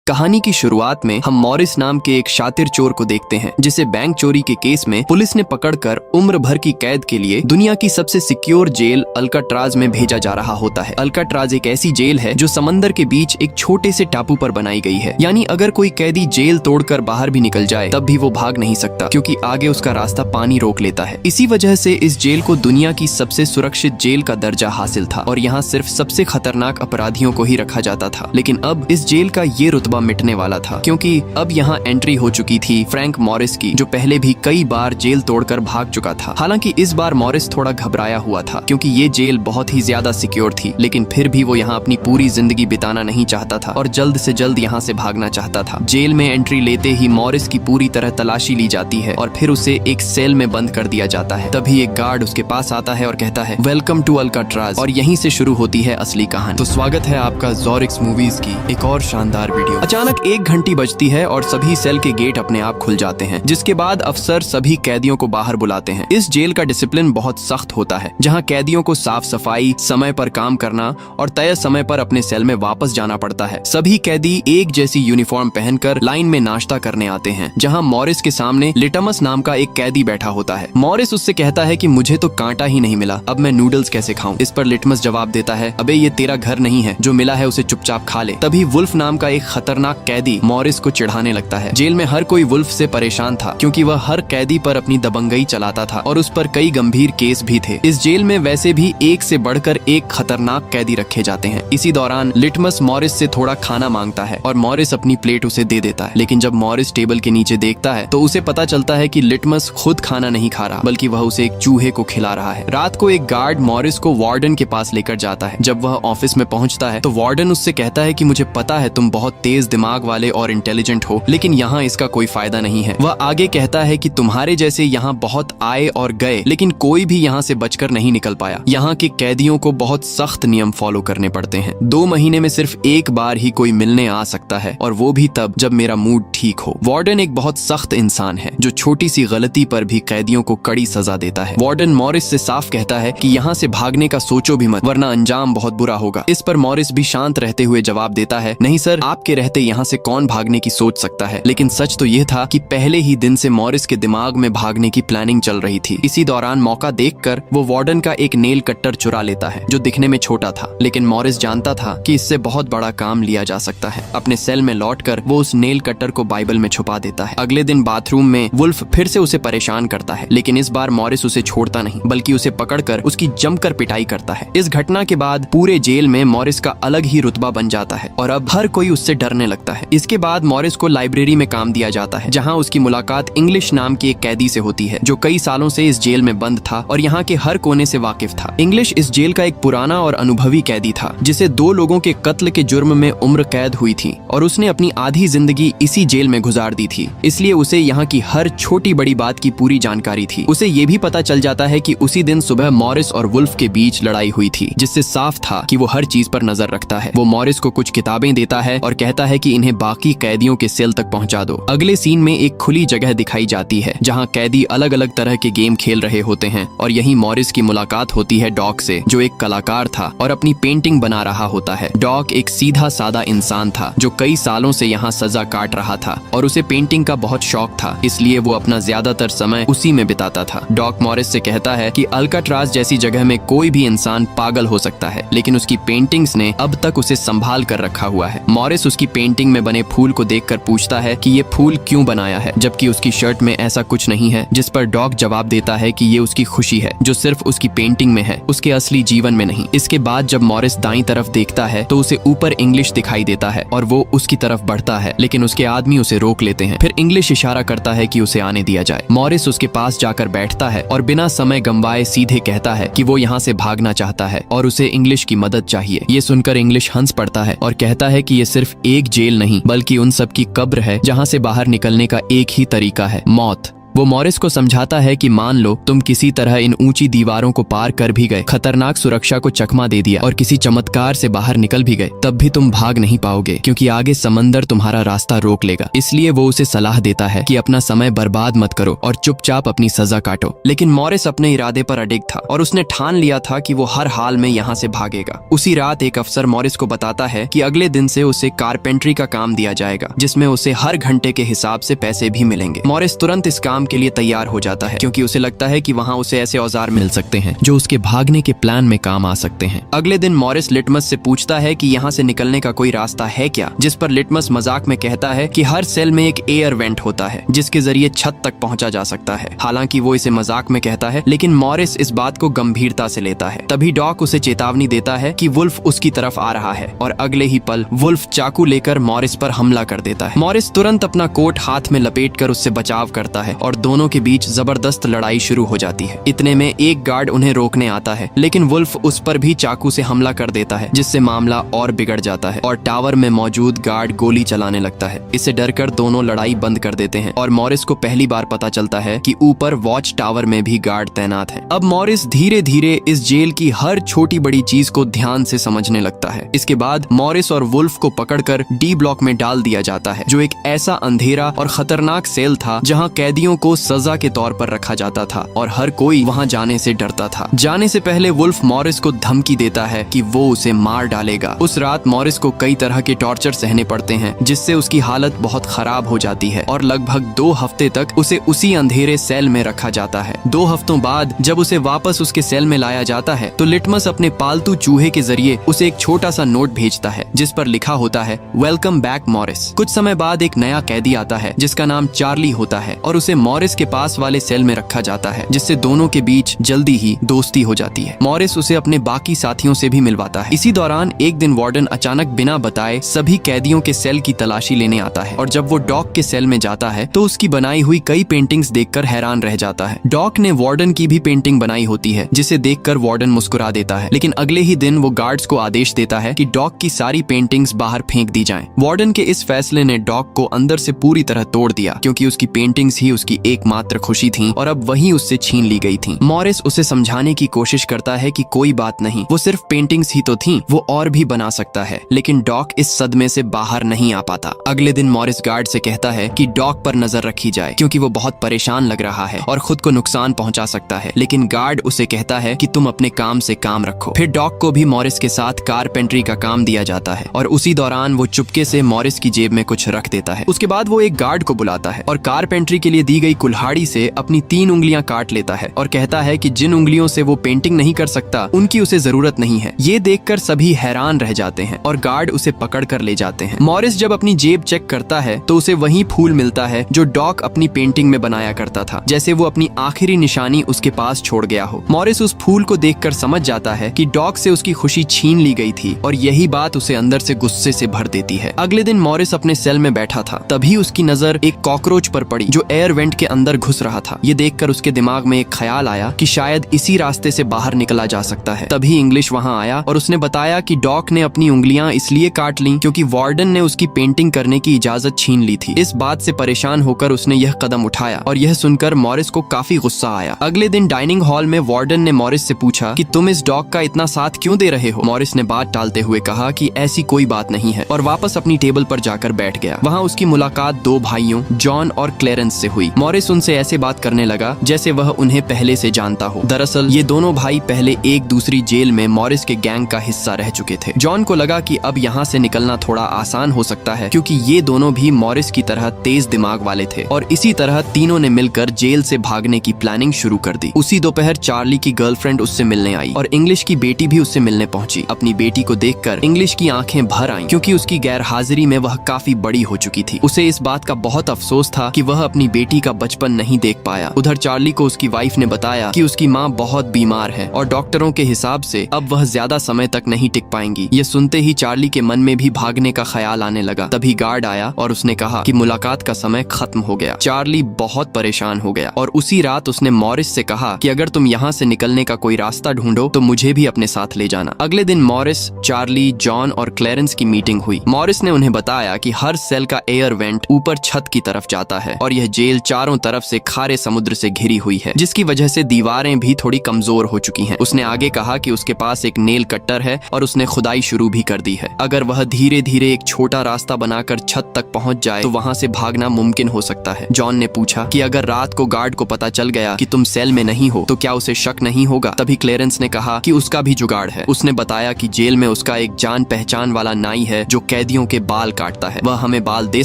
कहानी की शुरुआत में हम मॉरिस नाम के एक शातिर चोर को देखते हैं जिसे बैंक चोरी के केस में पुलिस ने पकड़कर उम्र भर की कैद के लिए दुनिया की सबसे सिक्योर जेल अल्काट्राज में भेजा जा रहा होता है। अल्काट्राज एक ऐसी जेल है जो समंदर के बीच एक छोटे से टापू पर बनाई गई है, यानी अगर कोई कैदी जेल तोड़कर बाहर भी निकल जाए तब भी वो भाग नहीं सकता क्योंकि आगे उसका रास्ता पानी रोक लेता है। इसी वजह से इस जेल को दुनिया की सबसे सुरक्षित जेल का दर्जा हासिल था और यहाँ सिर्फ सबसे खतरनाक अपराधियों को ही रखा जाता था। लेकिन अब इस जेल का ये रुतबा मिटने वाला था क्योंकि अब यहाँ एंट्री हो चुकी थी फ्रैंक मॉरिस की, जो पहले भी कई बार जेल तोड़कर भाग चुका था। हालांकि इस बार मॉरिस थोड़ा घबराया हुआ था क्योंकि ये जेल बहुत ही ज्यादा सिक्योर थी, लेकिन फिर भी वो यहाँ अपनी पूरी जिंदगी बिताना नहीं चाहता था और जल्द से जल्द यहाँ से भागना चाहता था। जेल में एंट्री लेते ही मॉरिस की पूरी तरह तलाशी ली जाती है और फिर उसे एक सेल में बंद कर दिया जाता है। तभी एक गार्ड उसके पास आता है और कहता है वेलकम टू अल्काट्राज, और यहीं से शुरू होती है असली कहानी। तो स्वागत है आपका ज़ोरिक्स मूवीज की एक और शानदार वीडियो। अचानक एक घंटी बजती है और सभी सेल के गेट अपने आप खुल जाते हैं, जिसके बाद अफसर सभी कैदियों को बाहर बुलाते हैं। इस जेल का डिसिप्लिन बहुत सख्त होता है, जहाँ कैदियों को साफ सफाई, समय पर काम करना और तय समय पर अपने सेल में वापस जाना पड़ता है। सभी कैदी एक जैसी यूनिफॉर्म पहनकर लाइन में नाश्ता करने आते हैं, जहाँ मॉरिस के सामने लिटमस नाम का एक कैदी बैठा होता है। मॉरिस उससे कहता है कि मुझे तो कांटा ही नहीं मिला, अब मैं नूडल्स कैसे खाऊं? इस पर लिटमस जवाब देता है, अबे ये तेरा घर नहीं है, जो मिला है उसे चुपचाप खा ले। तभी वुल्फ नाम का एक खतरनाक कैदी मॉरिस को चिढ़ाने लगता है। जेल में हर कोई वुल्फ से परेशान था क्योंकि वह हर कैदी पर अपनी दबंगई चलाता था और उस पर कई गंभीर केस भी थे। इस जेल में वैसे भी एक से बढ़कर एक खतरनाक कैदी रखे जाते हैं। इसी दौरान लिटमस मॉरिस से थोड़ा खाना मांगता है और मॉरिस अपनी प्लेट उसे दे देता है, लेकिन जब मॉरिस टेबल के नीचे देखता है तो उसे पता चलता है कि लिटमस खुद खाना नहीं खा रहा, बल्कि वह उसे एक चूहे को खिला रहा है। रात को एक गार्ड मॉरिस को वार्डन के पास लेकर जाता है। जब वह ऑफिस में पहुंचता है तो वार्डन उससे कहता है कि मुझे पता है तुम बहुत तेज दिमाग वाले और इंटेलिजेंट हो, लेकिन यहाँ इसका कोई फायदा नहीं है। वह आगे कहता है कि तुम्हारे जैसे यहाँ बहुत आए और गए, लेकिन कोई भी यहाँ से बचकर नहीं निकल पाया। यहाँ के कैदियों को बहुत सख्त नियम फॉलो करने पड़ते हैं। 2 महीने में सिर्फ एक बार ही कोई मिलने आ सकता है और वो भी तब जब मेरा मूड ठीक हो। वार्डन एक बहुत सख्त इंसान है जो छोटी सी गलती पर भी कैदियों को कड़ी सजा देता है। वार्डन मॉरिस से साफ कहता है कि यहाँ से भागने का सोचो भी मत, वरना अंजाम बहुत बुरा होगा। इस पर मॉरिस भी शांत रहते हुए जवाब देता है, नहीं सर, आपके रहते यहाँ से कौन भागने की सोच सकता है। लेकिन सच तो यह था कि पहले ही दिन से मॉरिस के दिमाग में भागने की प्लानिंग चल रही थी। इसी दौरान मौका देखकर वो वार्डन का एक नेल कट्टर चुरा लेता है जो दिखने में छोटा था, लेकिन मॉरिस जानता था कि इससे बहुत बड़ा काम लिया जा सकता है। अपने सेल में लौटकर वो उस नेल कट्टर को बाइबल में छुपा देता है। अगले दिन बाथरूम में वुल्फ फिर से उसे परेशान करता है, लेकिन इस बार मॉरिस उसे छोड़ता नहीं, बल्कि उसे पकड़कर उसकी जमकर पिटाई करता है। इस घटना के बाद पूरे जेल में मॉरिस का अलग ही रुतबा बन जाता है और अब हर कोई उससे डरने लगता है। इसके बाद मॉरिस को लाइब्रेरी में काम दिया जाता है, जहाँ उसकी मुलाकात इंग्लिश नाम के एक कैदी से होती है जो कई सालों से इस जेल में बंद था और यहाँ के हर कोने से वाकिफ था। इंग्लिश इस जेल का एक पुराना और अनुभवी कैदी था जिसे 2 लोगों के कत्ल के जुर्म में उम्र कैद हुई थी और उसने अपनी आधी जिंदगी इसी जेल में गुजार दी थी, इसलिए उसे यहाँ की हर छोटी बड़ी बात की पूरी जानकारी थी। उसे ये भी पता चल जाता है कि उसी दिन सुबह मॉरिस और वुल्फ के बीच लड़ाई हुई थी, जिससे साफ था कि वो हर चीज पर नजर रखता है। वो मॉरिस को कुछ किताबें देता है और कहता है कि इन्हें बाकी कैदियों के सेल तक पहुंचा दो। अगले सीन में एक खुली जगह दिखाई जाती है जहां कैदी अलग अलग तरह के गेम खेल रहे होते हैं और यहीं मॉरिस की मुलाकात होती है डॉक से, जो एक कलाकार था और अपनी पेंटिंग बना रहा होता है। डॉक एक सीधा सादा इंसान था जो कई सालों से यहाँ सजा काट रहा था और उसे पेंटिंग का बहुत शौक था, इसलिए वो अपना ज्यादातर समय उसी में बिताता था। डॉक मॉरिस से कहता है कि अल्काट्राज जैसी जगह में कोई भी इंसान पागल हो सकता है, लेकिन उसकी पेंटिंग्स ने अब तक उसे संभाल कर रखा हुआ है। मॉरिस उसकी पेंटिंग में बने फूल को देखकर पूछता है कि ये फूल क्यों बनाया है, जबकि उसकी शर्ट में ऐसा कुछ नहीं है, जिस पर डॉक जवाब देता है कि ये उसकी खुशी है जो सिर्फ उसकी पेंटिंग में है, उसके असली जीवन में नहीं। इसके बाद जब मॉरिस दाईं तरफ देखता है तो उसे ऊपर इंग्लिश दिखाई देता है और वो उसकी तरफ बढ़ता है, लेकिन उसके आदमी उसे रोक लेते हैं। फिर इंग्लिश इशारा करता है कि उसे आने दिया जाए। मॉरिस उसके पास जाकर बैठता है और बिना समय गंवाए सीधे कहता है कि वो यहाँ से भागना चाहता है और उसे इंग्लिश की मदद चाहिए। ये सुनकर इंग्लिश हंस पड़ता है और कहता है कि ये सिर्फ एक जेल नहीं बल्कि उन सब की कब्र है जहाँ से बाहर निकलने का एक ही तरीका है, मौत। वो मॉरिस को समझाता है कि मान लो तुम किसी तरह इन ऊंची दीवारों को पार कर भी गए, खतरनाक सुरक्षा को चकमा दे दिया और किसी चमत्कार से बाहर निकल भी गए, तब भी तुम भाग नहीं पाओगे क्योंकि आगे समंदर तुम्हारा रास्ता रोक लेगा। इसलिए वो उसे सलाह देता है कि अपना समय बर्बाद मत करो और चुपचाप अपनी सजा काटो। लेकिन मॉरिस अपने इरादे पर अडिग था और उसने ठान लिया था कि वो हर हाल में यहाँ से भागेगा। उसी रात एक अफसर मॉरिस को बताता है कि अगले दिन से उसे कारपेंट्री का काम दिया जाएगा, जिसमें उसे हर घंटे के हिसाब से पैसे भी मिलेंगे। मॉरिस तुरंत इस काम के लिए तैयार हो जाता है क्योंकि उसे लगता है कि वहाँ उसे ऐसे औजार मिल सकते हैं जो उसके भागने के प्लान में काम आ सकते हैं। अगले दिन मॉरिस लिटमस से पूछता है कि यहाँ से निकलने का कोई रास्ता है क्या, जिस पर लिटमस मजाक में कहता है कि हर सेल में एक एयर वेंट होता है जिसके जरिए छत तक पहुंचा जा सकता है। हालांकि वो इसे मजाक में कहता है, लेकिन मॉरिस इस बात को गंभीरता से लेता है। तभी डॉक उसे चेतावनी देता है कि वुल्फ उसकी तरफ आ रहा है और अगले ही पल वुल्फ चाकू लेकर मॉरिस पर हमला कर देता है। मॉरिस तुरंत अपना कोट हाथ में लपेटकर उससे बचाव करता है और दोनों के बीच जबरदस्त लड़ाई शुरू हो जाती है। इतने में एक गार्ड उन्हें रोकने आता है, लेकिन वुल्फ उस पर भी चाकू से हमला कर देता है, जिससे मामला और बिगड़ जाता है और टावर में मौजूद गार्ड गोली चलाने लगता है। इससे डरकर दोनों लड़ाई बंद कर देते हैं और मॉरिस को पहली बार पता चलता है कि ऊपर वॉच टावर में भी गार्ड तैनात हैं। अब मॉरिस धीरे धीरे इस जेल की हर छोटी बड़ी चीज को ध्यान से समझने लगता है। इसके बाद मॉरिस और वुल्फ को पकड़कर डी ब्लॉक में डाल दिया जाता है, जो एक ऐसा अंधेरा और खतरनाक सेल था जहां कैदियों को सजा के तौर पर रखा जाता था और हर कोई वहां जाने से डरता था। जाने से पहले वुल्फ मॉरिस को धमकी देता है कि वो उसे मार डालेगा। उस रात मॉरिस को कई तरह के टॉर्चर सहने पड़ते हैं, जिससे उसकी हालत बहुत खराब हो जाती है और लगभग 2 हफ्ते तक उसे उसी अंधेरे सेल में रखा जाता है। 2 हफ्तों बाद जब उसे वापस उसके सेल में लाया जाता है तो लिटमस अपने पालतू चूहे के जरिए उसे एक छोटा सा नोट भेजता है, जिस पर लिखा होता है, वेलकम बैक मॉरिस। कुछ समय बाद एक नया कैदी आता है जिसका नाम चार्ली होता है और उसे मॉरिस के पास वाले सेल में रखा जाता है, जिससे दोनों के बीच जल्दी ही दोस्ती हो जाती है। मॉरिस उसे अपने बाकी साथियों से भी मिलवाता है। इसी दौरान एक दिन वार्डन अचानक बिना बताए सभी कैदियों के सेल की तलाशी लेने आता है और जब वो डॉक के सेल में जाता है तो उसकी बनाई हुई कई पेंटिंग्स देखकर हैरान रह जाता है। डॉक ने वार्डन की भी पेंटिंग बनाई होती है, जिसे देखकर वार्डन मुस्कुरा देता है, लेकिन अगले ही दिन वो गार्ड्स को आदेश देता है कि डॉक की सारी पेंटिंग्स बाहर फेंक दी जाएं। वार्डन के इस फैसले ने डॉक को अंदर से पूरी तरह तोड़ दिया, क्योंकि उसकी पेंटिंग्स ही उसकी एकमात्र खुशी थीं और अब वही उससे छीन ली गई थीं। मॉरिस उसे समझाने की कोशिश करता है कि कोई बात नहीं, वो सिर्फ पेंटिंग्स ही तो थीं, वो और भी बना सकता है, लेकिन डॉक इस सदमे से बाहर नहीं आ पाता। अगले दिन मॉरिस गार्ड से कहता है कि डॉक पर नजर रखी जाए, क्योंकि वो बहुत परेशान लग रहा है और खुद को नुकसान पहुंचा सकता है, लेकिन गार्ड उसे कहता है कि तुम अपने काम से काम रखो। फिर डॉक को भी मॉरिस के साथ कारपेंट्री का काम दिया जाता है और उसी दौरान वो चुपके से मॉरिस की जेब में कुछ रख देता है। उसके बाद वो एक गार्ड को बुलाता है और कारपेंट्री के लिए दी गई कुल्हाड़ी से अपनी 3 उंगलियां काट लेता है और कहता है कि जिन उंगलियों से वो पेंटिंग नहीं कर सकता उनकी उसे जरूरत नहीं है। ये देखकर सभी हैरान रह जाते हैं और गार्ड उसे पकड़ कर ले जाते हैं। मॉरिस जब अपनी जेब चेक करता है तो उसे वही फूल मिलता है जो डॉक अपनी पेंटिंग में बनाया करता था, जैसे वो अपनी आखिरी निशानी उसके पास छोड़ गया हो। मॉरिस उस फूल को देखकर समझ जाता है कि डॉक से उसकी खुशी छीन ली गई थी और यही बात उसे अंदर से गुस्से से भर देती है। अगले दिन मॉरिस अपने सेल में बैठा था, तभी उसकी नजर एक कॉकरोच पर पड़ी जो एयर वेंट के अंदर घुस रहा था। ये देखकर उसके दिमाग में एक ख्याल आया कि शायद इसी रास्ते से बाहर निकला जा सकता है। तभी इंग्लिश वहाँ आया और उसने बताया कि डॉक ने अपनी उंगलियां इसलिए काट ली क्योंकि वार्डन ने उसकी पेंटिंग करने की इजाजत छीन ली थी। इस बात से परेशान होकर उसने यह कदम उठाया और यह सुनकर मॉरिस को काफी गुस्सा आया। अगले दिन डाइनिंग हॉल में वार्डन ने मॉरिस से पूछा कि तुम इस डॉग का इतना साथ क्यों दे रहे हो। मॉरिस ने बात टालते हुए कहा कि ऐसी कोई बात नहीं है और वापस अपनी टेबल पर जाकर बैठ गया। वहाँ उसकी मुलाकात 2 भाइयों जॉन और क्लेरेंस से हुई। मॉरिस उनसे ऐसे बात करने लगा जैसे वह उन्हें पहले से जानता हो। दरअसल ये दोनों भाई पहले एक दूसरी जेल में मॉरिस के गैंग का हिस्सा रह चुके थे। जॉन को लगा कि अब यहाँ से निकलना थोड़ा आसान हो सकता है क्योंकि ये दोनों भी मॉरिस की तरह तेज दिमाग वाले थे और इसी तरह तीनों ने मिलकर जेल से भागने की प्लानिंग शुरू कर दी। उसी दोपहर चार्ली की गर्लफ्रेंड उससे मिलने आई और इंग्लिश की बेटी भी उससे मिलने पहुंची। अपनी बेटी को देखकर इंग्लिश की आंखें भर आईं क्योंकि उसकी गैर हाजिरी में वह काफी बड़ी हो चुकी थी। उसे इस बात का बहुत अफसोस था कि वह अपनी बेटी का बचपन नहीं देख पाया। उधर चार्ली को उसकी वाइफ ने बताया कि उसकी माँ बहुत बीमार है और डॉक्टरों के हिसाब से अब वह ज्यादा समय तक नहीं टिक पाएंगी। ये सुनते ही चार्ली के मन में भी भागने का ख्याल आने लगा। तभी गार्ड आया और उसने कहा कि मुलाकात का समय खत्म हो गया। चार्ली बहुत परेशान हो गया और उसी रात उसने मॉरिस से कहा कि अगर तुम यहाँ से निकलने का कोई रास्ता ढूंढो तो मुझे भी अपने साथ ले जाना। अगले दिन मॉरिस, चार्ली, जॉन और क्लेरेंस की मीटिंग हुई। मॉरिस ने उन्हें बताया कि हर सेल का एयर वेंट ऊपर छत की तरफ जाता है और यह जेल चारों तरफ से खारे समुद्र से घिरी हुई है, जिसकी वजह से दीवारें भी थोड़ी कमजोर हो चुकी हैं। उसने आगे कहा कि उसके पास एक नेल कट्टर है और उसने खुदाई शुरू भी कर दी है। अगर वह धीरे धीरे एक छोटा रास्ता बनाकर छत तक पहुंच जाए तो वहां से भागना मुमकिन हो सकता है। जॉन ने पूछा कि अगर रात को गार्ड को पता चल गया कि तुम सेल में नहीं हो तो क्या उसे शक नहीं होगा? तभी क्लेरेंस ने कहा कि उसका भी जुगाड़ है। उसने बताया कि जेल में उसका एक जान पहचान वाला नाई है जो कैदियों के बाल काटता है। वह हमें बाल दे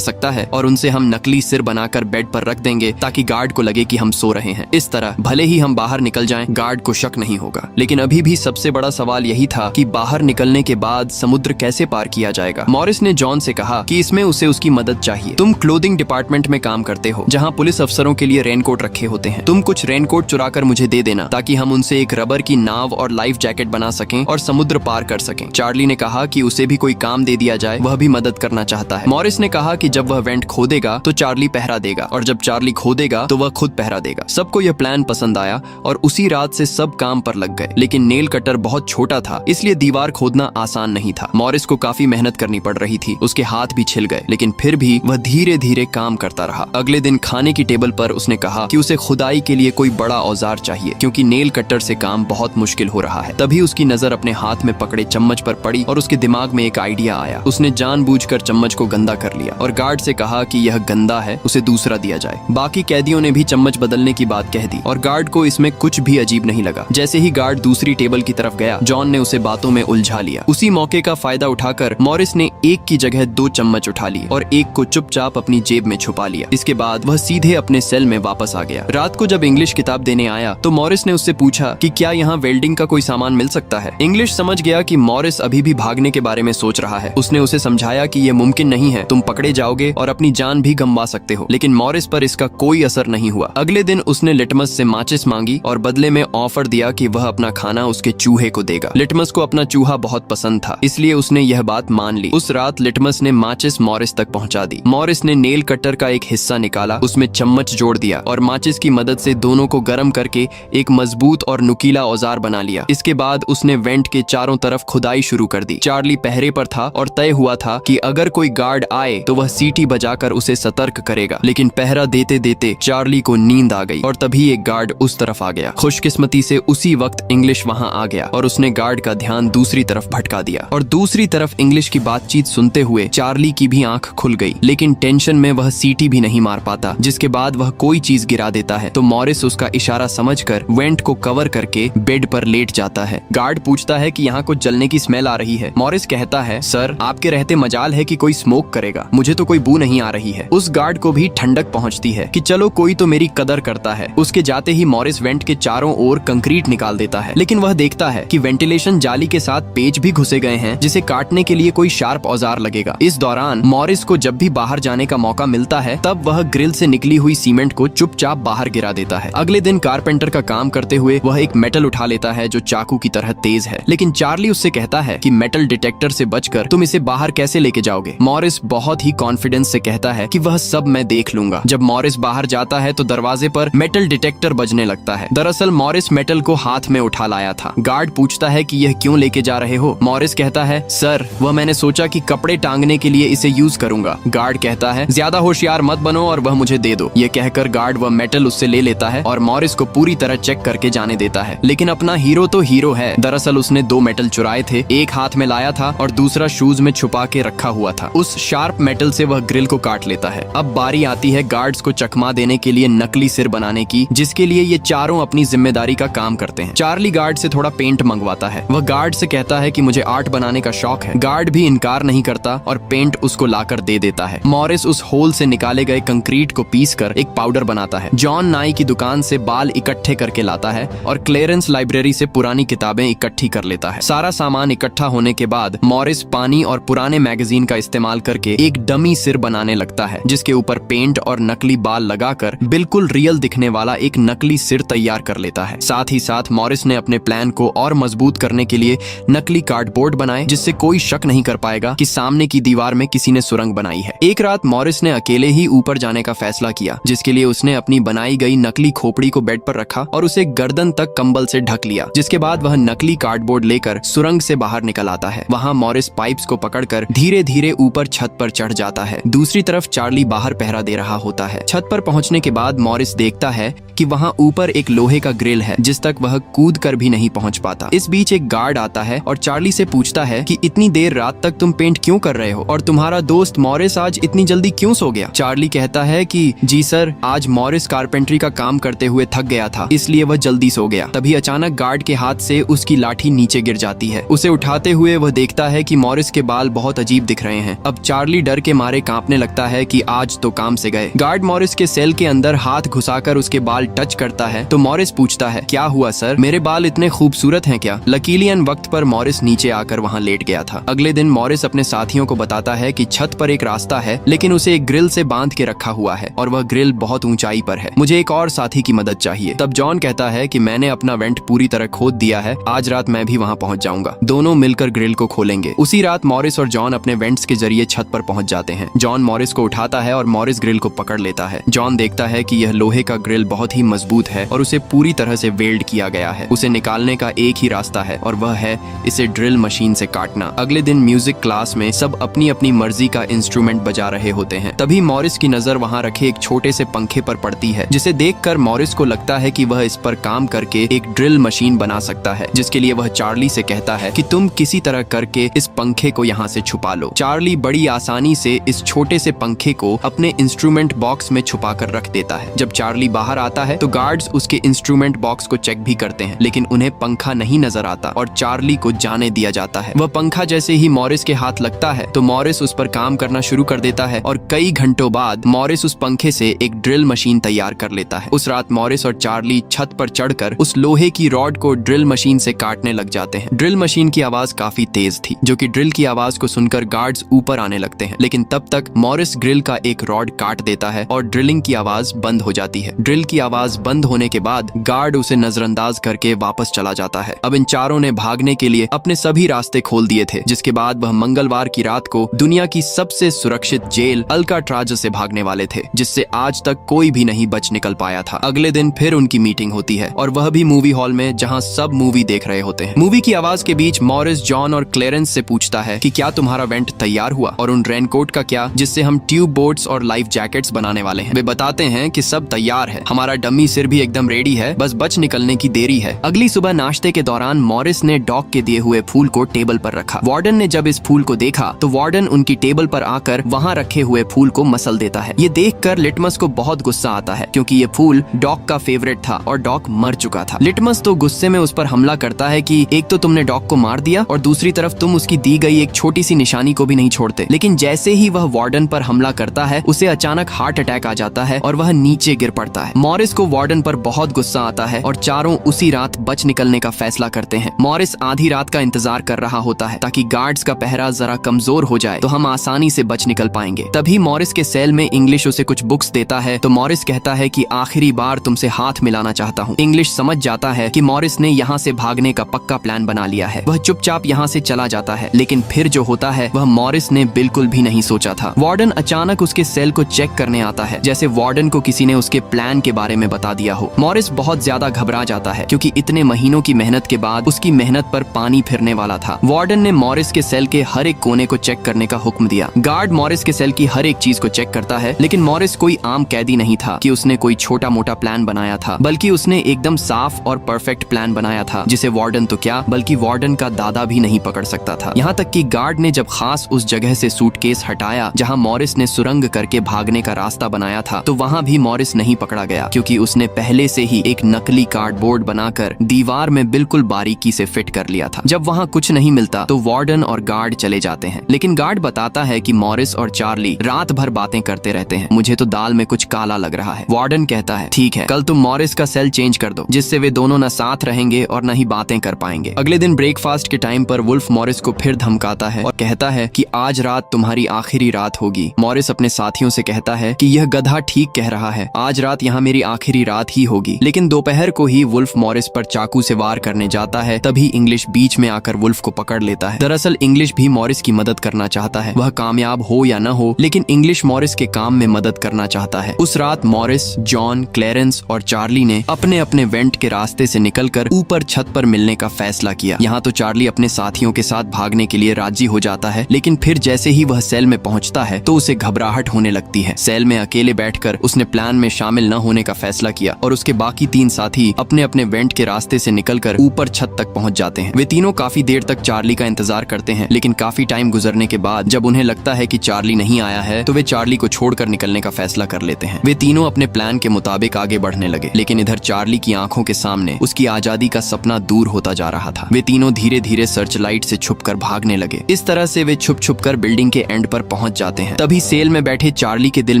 सकता है और उनसे हम नकली सिर बनाकर बेड पर रख देंगे ताकि गार्ड को लगे कि हम सो रहे हैं। इस तरह भले ही हम बाहर निकल जाएं, गार्ड को शक नहीं होगा। लेकिन अभी भी सबसे बड़ा सवाल यही था कि बाहर निकलने के बाद समुद्र कैसे पार किया जाएगा। मॉरिस ने जॉन से कहा कि इसमें उसे उसकी मदद चाहिए। तुम क्लोथिंग डिपार्टमेंट में काम करते हो जहाँ पुलिस अफसरों के लिए रेनकोट रखे होते हैं। तुम कुछ रेनकोट चुरा कर मुझे दे देना ताकि हम उनसे एक रबर की नाव और लाइफ जैकेट बना सकें और समुद्र पार कर सकें। चार्ली ने कहा कि उसे भी कोई काम दे दिया जाए, वह भी मदद करना चाहता है। मॉरिस ने कहा कि जब वह वेंट खोदेगा तो चार्ली पहरा देगा और जब चार्ली खोदेगा तो वह खुद पहरा देगा। सबको यह प्लान पसंद आया और उसी रात से सब काम पर लग गए। लेकिन नेल कटर बहुत छोटा था, इसलिए दीवार खोदना आसान नहीं था। मॉरिस को काफी मेहनत करनी पड़ रही थी, उसके हाथ भी छिल गए, लेकिन फिर भी वह धीरे धीरे काम करता रहा। अगले दिन खाने की टेबल पर उसने कहा कि उसे खुदाई के लिए कोई बड़ा औजार चाहिए क्योंकि नेल कटर से काम बहुत मुश्किल हो रहा है। तभी उसकी नजर अपने हाथ में पकड़े चम्मच पर पड़ी और उसके दिमाग में एक आइडिया आया। उसने जानबूझकर चम्मच को गंदा कर लिया और गार्ड से कहा कि यह गंदा है, उसे दूसरा दिया जाए। बाकी कैदियों ने भी चम्मच बदलने की बात कह दी और गार्ड को इसमें कुछ भी अजीब नहीं लगा। जैसे ही गार्ड दूसरी टेबल की तरफ गया, जॉन ने उसे बातों में उलझा लिया। उसी मौके का फायदा उठाकर मॉरिस ने एक की जगह 2 चम्मच उठा लिए और एक को चुपचाप अपनी जेब में छुपा लिया। इसके बाद वह सीधे अपने सेल में वापस आ गया। रात को जब इंग्लिश किताब देने आया तो मॉरिस ने उससे पूछा कि क्या यहाँ वेल्डिंग का कोई सामान मिल सकता है। इंग्लिश समझ गया कि मॉरिस अभी भी भागने के बारे में सोच रहा है। उसने उसे समझाया कि यह मुमकिन नहीं है, तुम पकड़े जाओगे और अपनी जान भी गंवा सकते हो। लेकिन मॉरिस पर इसका कोई असर नहीं हुआ। अगले दिन उसने लिटमस से माचिस मांगी और बदले में ऑफर दिया कि वह अपना खाना उसके चूहे को देगा। लिटमस को अपना चूहा बहुत पसंद था, इसलिए उसने यह बात मान ली। उस रात लिटमस ने माचिस मॉरिस तक पहुंचा दी। मॉरिस ने नेल कटर का एक हिस्सा निकाला, उसमें चम्मच जोड़ दिया और माचिस की मदद से दोनों को गर्म करके एक मजबूत और नुकीला औजार बना लिया। इसके बाद उसने वेंट के चारों तरफ खुदाई शुरू कर दी। चार्ली पहरे पर था और तय हुआ था कि अगर कोई गार्ड आए तो वह सीटी बजाकर उसे सतर्क करेगा। लेकिन पहरा देते देते चार्ली को नींद आ गई और तभी एक गार्ड उस तरफ आ गया। खुशकिस्मती से उसी वक्त इंग्लिश वहां आ गया और उसने गार्ड का ध्यान दूसरी तरफ भटका दिया। और दूसरी तरफ इंग्लिश की बातचीत सुनते हुए चार्ली की भी आंख खुल गई, लेकिन टेंशन में वह सीटी भी नहीं मार पाता, जिसके बाद वह कोई चीज गिरा देता है तो मॉरिस उसका इशारा समझकर वेंट को कवर करके बेड पर लेट जाता है। गार्ड पूछता है कि यहाँ कुछ जलने की स्मेल आ रही है। मॉरिस कहता है, सर आपके रहते मजाल है कि कोई स्मोक करेगा, मुझे तो कोई बू नहीं आ रही है। उस गार्ड को भी ठंडक पहुंचती है कि चलो कोई तो मेरी कदर करता है। उसके जाते ही मॉरिस वेंट के चारों ओर कंक्रीट निकाल देता है, लेकिन वह देखता है कि वेंटिलेशन जाली के साथ पेच भी घुसे गए हैं जिसे काटने के लिए कोई शार्प औजार लगेगा। इस दौरान मॉरिस को जब भी बाहर जाने का मौका मिलता है तब वह ग्रिल से निकली हुई सीमेंट को चुपचाप बाहर गिरा देता है। अगले दिन कारपेंटर का काम करते हुए वह एक मेटल उठा लेता है जो चाकू की तरह तेज है, लेकिन चार्ली उससे कहता है कि मेटल डिटेक्टर से बचकर तुम इसे बाहर कैसे लेके जाओगे। मॉरिस बहुत ही कॉन्फिडेंस से कहता है कि वह सब मैं देख लूंगा। जब मॉरिस बाहर जाता है तो दरवाजे पर मेटल डिटेक्टर बजने लगता है। दरअसल मॉरिस मेटल को हाथ में उठा लाया था। गार्ड पूछता है कि यह क्यों लेके जा रहे हो। मॉरिस कहता है, सर वह मैंने सोचा कि कपड़े टांगने के लिए इसे यूज करूंगा। गार्ड कहता है, ज्यादा होशियार मत बनो और वह मुझे दे दो। यह कहकर गार्ड वह मेटल उससे ले लेता है और मॉरिस को पूरी तरह चेक करके जाने देता है। लेकिन अपना हीरो तो हीरो है। दरअसल उसने 2 मेटल चुराए थे, एक हाथ में लाया था और दूसरा शूज में छुपा के रखा हुआ था। उस शार्प मेटल से वह ग्रिल को काट लेता है। अब बारी आती है गार्ड्स को चकमा देने के लिए नकली सिर बनाने की, जिसके लिए ये चारों अपनी जिम्मेदारी का काम करते हैं। चार्ली गार्ड से थोड़ा पेंट मंगवाता है। वह गार्ड से कहता है कि मुझे आर्ट बनाने का शौक है। गार्ड भी इनकार नहीं करता और पेंट उसको लाकर दे देता है। मॉरिस उस होल से निकाले गए कंक्रीट को पीसकर एक पाउडर बनाता है। जॉन नाई की दुकान से बाल इकट्ठे करके लाता है और क्लेरेंस लाइब्रेरी से पुरानी किताबें इकट्ठी कर लेता है। सारा सामान इकट्ठा होने के बाद मॉरिस पानी और पुराने मैगजीन का इस्तेमाल करके एक डमी सिर बनाने लगता है, जिसके ऊपर पेंट और नकली बाल लगाकर बिल्कुल रियल दिखने वाला एक नकली सिर तैयार कर लेता है। साथ ही साथ मॉरिस ने अपने प्लान को और मजबूत करने के लिए नकली कार्डबोर्ड बनाए, जिससे कोई शक नहीं कर पाएगा कि सामने की दीवार में किसी ने सुरंग बनाई है। एक रात मॉरिस ने अकेले ही ऊपर जाने का फैसला किया, जिसके लिए उसने अपनी बनाई गई नकली खोपड़ी को बेड पर रखा और उसे गर्दन तक कंबल से ढक लिया। जिसके बाद वह नकली कार्डबोर्ड लेकर सुरंग से बाहर निकल आता है। वहाँ मॉरिस पाइप्स को पकड़कर धीरे धीरे ऊपर छत पर चढ़ जाता है। दूसरी तरफ चार्ली बाहर पहरा दे रहा होता है। छत छत पर पहुंचने के बाद मॉरिस देखता है कि वहां ऊपर एक लोहे का ग्रिल है जिस तक वह कूद कर भी नहीं पहुंच पाता। इस बीच एक गार्ड आता है और चार्ली से पूछता है कि इतनी देर रात तक तुम पेंट क्यों कर रहे हो और तुम्हारा दोस्त मॉरिस आज इतनी जल्दी क्यों सो गया। चार्ली कहता है कि जी सर, आज मॉरिस कारपेंट्री का काम करते हुए थक गया था, इसलिए वह जल्दी सो गया। तभी अचानक गार्ड के हाथ से उसकी लाठी नीचे गिर जाती है। उसे उठाते हुए वह देखता है कि मॉरिस के बाल बहुत अजीब दिख रहे हैं। अब चार्ली डर के मारे कांपने लगता है कि आज तो काम से गए। गार्ड मॉरिस के सेल के अंदर हाथ घुसाकर उसके बाल टच करता है तो मॉरिस पूछता है, क्या हुआ सर, मेरे बाल इतने खूबसूरत हैं क्या। लकीलियन वक्त पर मॉरिस नीचे आकर वहाँ लेट गया था। अगले दिन मॉरिस अपने साथियों को बताता है कि छत पर एक रास्ता है लेकिन उसे एक ग्रिल से बांध के रखा हुआ है और वह ग्रिल बहुत ऊंचाई पर है। मुझे एक और साथी की मदद चाहिए। तब जॉन कहता है कि मैंने अपना वेंट पूरी तरह खोद दिया है, आज रात मैं भी वहाँ पहुँच जाऊंगा। दोनों मिलकर ग्रिल को खोलेंगे। उसी रात मॉरिस और जॉन अपने वेंट्स के जरिए छत पर पहुँच जाते हैं। जॉन मॉरिस को उठाता है और मॉरिस ग्रिल को पकड़ लेता है। जॉन देखता है कि यह लोहे का ग्रिल बहुत ही मजबूत है और उसे पूरी तरह से वेल्ड किया गया है। उसे निकालने का एक ही रास्ता है और वह है इसे ड्रिल मशीन से काटना। अगले दिन म्यूजिक क्लास में सब अपनी अपनी मर्जी का इंस्ट्रूमेंट बजा रहे होते हैं। तभी मॉरिस की नजर वहाँ रखे एक छोटे से पंखे पर पड़ती है, जिसे देखकर मॉरिस को लगता है कि वह इस पर काम करके एक ड्रिल मशीन बना सकता है, जिसके लिए वह चार्ली से कहता है कि तुम किसी तरह करके इस पंखे को यहाँ से छुपा लो। चार्ली बड़ी आसानी से इस छोटे से पंखे को अपने इंस्ट्रूमेंट बॉक्स में छुपा कर रख देता है। जब चार्ली बाहर आता है तो गार्ड्स उसके इंस्ट्रूमेंट बॉक्स को चेक भी करते हैं, लेकिन उन्हें पंखा नहीं नजर आता और चार्ली को जाने दिया जाता है। वह पंखा जैसे ही मॉरिस के हाथ लगता है तो मॉरिस उस पर काम करना शुरू कर देता है और कई घंटों बाद मॉरिस उस पंखे से एक ड्रिल मशीन तैयार कर लेता है। उस रात मॉरिस और चार्ली छत पर चढ़कर उस लोहे की रॉड को ड्रिल मशीन से काटने लग जाते हैं। ड्रिल मशीन की आवाज काफी तेज थी, जो कि ड्रिल की आवाज को सुनकर गार्ड्स ऊपर आने लगते हैं, लेकिन तब तक मॉरिस ग्रिल का एक रॉड काट देता है और ड्रिलिंग की आवाज बंद हो जाती है। ड्रिल की आवाज बंद होने के बाद गार्ड उसे नजरअंदाज करके वापस चला जाता है। अब इन चारों ने भागने के लिए अपने सभी रास्ते खोल दिए थे, जिसके बाद वह मंगलवार की रात को दुनिया की सबसे सुरक्षित जेल अल्काट्राज से भागने वाले थे, जिससे आज तक कोई भी नहीं बच निकल पाया था। अगले दिन फिर उनकी मीटिंग होती है और वह भी मूवी हॉल में, जहां सब मूवी देख रहे होते हैं। मूवी की आवाज के बीच मॉरिस जॉन और क्लेरेंस से पूछता है कि क्या तुम्हारा वेंट तैयार हुआ और उन रेनकोट का क्या जिससे हम ट्यूब बोट्स और लाइफ जैकेट्स बनाने वाले हैं। वे बताते हैं कि सब तैयार है, हमारा डमी सिर भी एकदम रेडी है, बस बच निकलने की देरी है। अगली सुबह नाश्ते के दौरान मॉरिस ने डॉग के दिए हुए फूल को टेबल पर रखा। वार्डन ने जब इस फूल को देखा तो वार्डन उनकी टेबल पर आकर वहाँ रखे हुए फूल को मसल देता है। ये देखकर लिटमस को बहुत गुस्सा आता है, क्योंकि ये फूल डॉग का फेवरेट था और डॉग मर चुका था। लिटमस तो गुस्से में उस पर हमला करता है कि एक तो तुमने डॉग को मार दिया और दूसरी तरफ तुम उसकी दी गई एक छोटी सी निशानी को भी नहीं छोड़ते। लेकिन जैसे ही वह वार्डन पर हमला करता है, उसे अचानक हार्ट अटैक आ जाता है और वह नीचे गिर पड़ता है। मॉरिस को वार्डन पर बहुत गुस्सा आता है और चारों उसी रात बच निकलने का फैसला करते हैं। मॉरिस आधी रात का इंतजार कर रहा होता है ताकि गार्ड्स का पहरा जरा कमजोर हो जाए तो हम आसानी से बच निकल पाएंगे। तभी मॉरिस के सेल में इंग्लिश उसे कुछ बुक्स देता है तो मॉरिस कहता है कि आखिरी बार तुमसे हाथ मिलाना चाहता हूँ। इंग्लिश समझ जाता है कि मॉरिस ने यहाँ से भागने का पक्का प्लान बना लिया है। वह चुपचाप यहाँ से चला जाता है, लेकिन फिर जो होता है वह मॉरिस ने बिल्कुल भी नहीं सोचा था। वार्डन अचानक उसके सेल को चेक करने आता है, जैसे वार्डन को किसी ने उसके प्लान के बारे में बता दिया हो। मॉरिस बहुत ज्यादा घबरा जाता है, क्योंकि इतने महीनों की मेहनत के बाद उसकी मेहनत पर पानी फिरने वाला था। वार्डन ने मॉरिस के सेल के हर एक कोने को चेक करने का हुक्म दिया। गार्ड मॉरिस के सेल की हर एक चीज को चेक करता है, लेकिन मॉरिस कोई आम कैदी नहीं था कि उसने कोई छोटा मोटा प्लान बनाया था, बल्कि उसने एकदम साफ और परफेक्ट प्लान बनाया था, जिसे वार्डन तो क्या बल्कि वार्डन का दादा भी नहीं पकड़ सकता था। यहाँ तक कि गार्ड ने जब खास उस जगह से सूटकेस हटाया जहाँ मॉरिस ने सुरंग करके भागने का रास्ता बनाया था, तो वहाँ भी मॉरिस नहीं पकड़ा गया, क्योंकि उसने पहले से ही एक नकली कार्डबोर्ड बनाकर दीवार में बिल्कुल बारीकी से फिट कर लिया था। जब वहाँ कुछ नहीं मिलता तो वार्डन और गार्ड चले जाते हैं, लेकिन गार्ड बताता है कि मॉरिस और चार्ली रात भर बातें करते रहते हैं, मुझे तो दाल में कुछ काला लग रहा है। वार्डन कहता है ठीक है, कल तुम मॉरिस का सेल चेंज कर दो, जिससे वे दोनों न साथ रहेंगे और न ही बातें कर पाएंगे। अगले दिन ब्रेकफास्ट के टाइम पर वुल्फ मॉरिस को फिर धमकाता है और कहता है कि आज रात तुम्हारी आखिरी रात होगी। मॉरिस अपने साथियों से कहता है कि यह गधा ठीक कह रहा है, आज रात यहाँ मेरी आखिरी रात ही होगी। लेकिन दोपहर को ही वुल्फ मॉरिस पर चाकू से वार करने जाता है, तभी इंग्लिश बीच में आकर वुल्फ को पकड़ लेता है। दरअसल इंग्लिश भी मॉरिस की मदद करना चाहता है, वह कामयाब हो या न हो, लेकिन इंग्लिश मॉरिस के काम में मदद करना चाहता है। उस रात मॉरिस, जॉन, क्लेरेंस और चार्ली ने अपने अपने वेंट के रास्ते से निकलकर ऊपर छत पर मिलने का फैसला किया। यहाँ तो चार्ली अपने साथियों के साथ भागने के लिए राजी हो जाता है, लेकिन फिर जैसे ही वह सेल में पहुंचता है तो उसे घबराहट होने लगती है। सेल में अकेले बैठकर उसने प्लान में शामिल न होने का फैसला किया और उसके बाकी 3 साथी अपने अपने वेंट के रास्ते से निकलकर ऊपर छत तक पहुंच जाते हैं। वे तीनों काफी देर तक चार्ली का इंतजार करते हैं, लेकिन काफी टाइम गुजरने के बाद जब उन्हें लगता है कि चार्ली नहीं आया है तो वे चार्ली को छोड़कर निकलने का फैसला कर लेते हैं। वे तीनों अपने प्लान के मुताबिक आगे बढ़ने लगे, लेकिन इधर चार्ली की आंखों के सामने उसकी आजादी का सपना दूर होता जा रहा था। वे तीनों धीरे धीरे सर्च लाइट से छुपकर भागने लगे। इस तरह से वे छुप छुप कर बिल्डिंग के एंड पर पहुंच जाते हैं। तभी सेल में बैठे चार्ली के दिल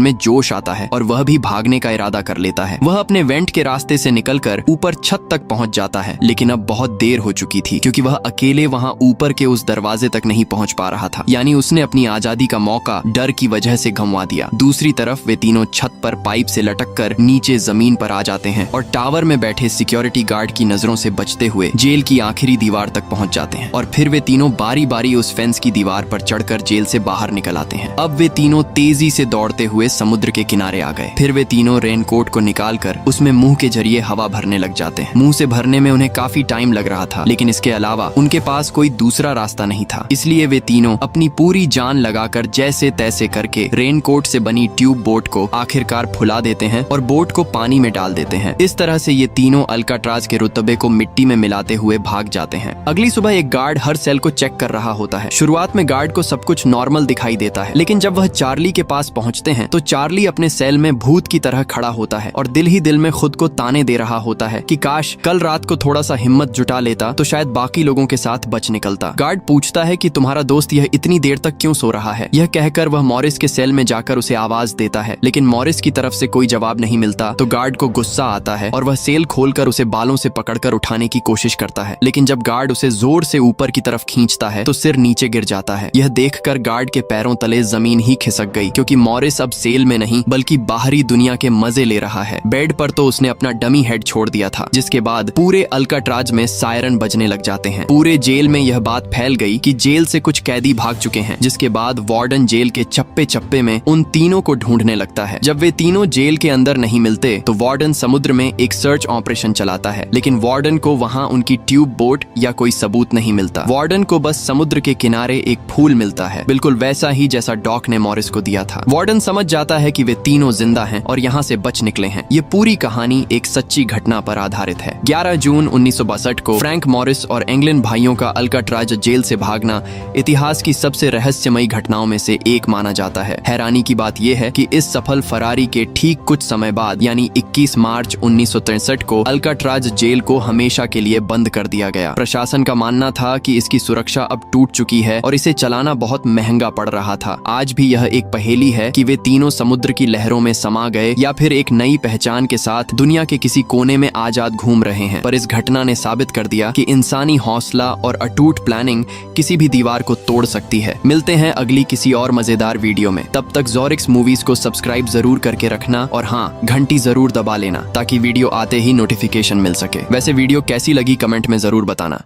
में जोश आता है और वह भी भागने का इरादा कर लेता है। वह अपने वेंट के रास्ते से निकलकर ऊपर छत तक पहुंच जाता है, लेकिन अब बहुत देर हो चुकी थी क्योंकि वह अकेले वहां ऊपर के उस दरवाजे तक नहीं पहुंच पा रहा था। यानी उसने अपनी आजादी का मौका डर की वजह से गंवा दिया। दूसरी तरफ वे तीनों छत पर पाइप से लटककर नीचे जमीन पर आ जाते हैं और टावर में बैठे सिक्योरिटी गार्ड की नजरों से बचते हुए जेल की आखिरी दीवार तक पहुंच जाते हैं और फिर वे तीनों बारी बारी उस फेंस की दीवार पर चढ़कर जेल से बाहर निकल आते हैं। अब वे तीनों तेजी से दौड़ते हुए समुद्र के किनारे आ गए। फिर वे तीनों रेनकोट को निकालकर उसमें मुंह के जरिए हवा भरने लग जाते हैं। मुंह से भरने में उन्हें काफी टाइम लग रहा था, लेकिन इसके अलावा उनके पास कोई दूसरा रास्ता नहीं था। इसलिए वे तीनों अपनी पूरी जान लगाकर जैसे तैसे करके रेनकोट से बनी ट्यूब बोट को आखिरकार फुला देते हैं और बोट को पानी में डाल देते हैं। इस तरह से ये तीनों अल्काट्राज के रुतबे को मिट्टी में मिलाते हुए भाग जाते हैं। अगली सुबह एक गार्ड हर सेल को चेक कर रहा होता है। शुरुआत में गार्ड को सब कुछ नॉर्मल दिखाई देता है, लेकिन जब वह चार्ली के पास पहुंचते हैं तो चार्ली अपने सेल में भूत की तरह खड़ा होता है और दिल ही दिल में खुद को ताने दे रहा होता है कि काश कल रात को थोड़ा सा हिम्मत जुटा लेता तो शायद बाकी लोगों के साथ बच निकलता। गार्ड पूछता है कि तुम्हारा दोस्त यह इतनी देर तक क्यों सो रहा है। यह कहकर वह मॉरिस के सेल में जाकर उसे आवाज देता है, लेकिन मॉरिस की तरफ से कोई जवाब नहीं मिलता। तो गार्ड को गुस्सा आता है और वह सेल खोलकर उसे बालों से पकड़कर उठाने की कोशिश करता है, लेकिन जब गार्ड उसे जोर से ऊपर की तरफ खींचता है तो सिर नीचे गिर जाता है। यह देखकर गार्ड के पैरों तले जमीन ही खिसक गई, क्योंकि मॉरिस अब सेल में नहीं बल्कि बाहरी दुनिया के मजे ले रहा है। बेड पर तो उसने अपना डमी हेड छोड़ दिया था, जिसके बाद पूरे अल्काट्राज में सायरन बजने लग जाते हैं। पूरे जेल में यह बात फैल गई कि जेल से कुछ कैदी भाग चुके हैं, जिसके बाद वार्डन जेल के चप्पे चप्पे में उन तीनों को ढूंढने लगता है। जब वे तीनों जेल के अंदर नहीं मिलते तो वार्डन समुद्र में एक सर्च ऑपरेशन चलाता है, लेकिन वार्डन को वहां उनकी ट्यूब बोट या कोई सबूत नहीं मिलता। वार्डन को बस समुद्र के किनारे एक फूल मिलता है, बिल्कुल वैसा ही जैसा डॉक ने मॉरिस को दिया था। वार्डन समझ जाता है कि वे तीनों जिंदा हैं और यहाँ से बच निकले हैं। ये पूरी कहानी एक सच्ची घटना पर आधारित है। 11 जून 1962 को फ्रैंक मॉरिस और एंगलिन भाइयों का अल्काट्राज जेल से भागना इतिहास की सबसे रहस्यमयी घटनाओं में से एक माना जाता है। हैरानी की बात यह है कि इस सफल फरारी के ठीक कुछ समय बाद यानी 21 मार्च 1963 को अल्काट्राज जेल को हमेशा के लिए बंद कर दिया गया। प्रशासन का मानना था कि इसकी सुरक्षा अब टूट चुकी है और इसे चलाना बहुत महंगा पड़ रहा था। आज भी यह एक पहेली है कि वे तीनों समुद्र की लहरों में समा गए या फिर एक नई पहचान के साथ दुनिया के किसी कोने में आजाद घूम रहे हैं। पर इस घटना ने साबित कर दिया कि इंसानी हौसला और अटूट प्लानिंग किसी भी दीवार को तोड़ सकती है। मिलते हैं अगली किसी और मजेदार वीडियो में। तब तक ज़ोरिक्स मूवीज को सब्सक्राइब जरूर करके रखना और हाँ, घंटी जरूर दबा लेना ताकि वीडियो आते ही नोटिफिकेशन मिल सके। वैसे वीडियो कैसी लगी कमेंट में जरूर बताना।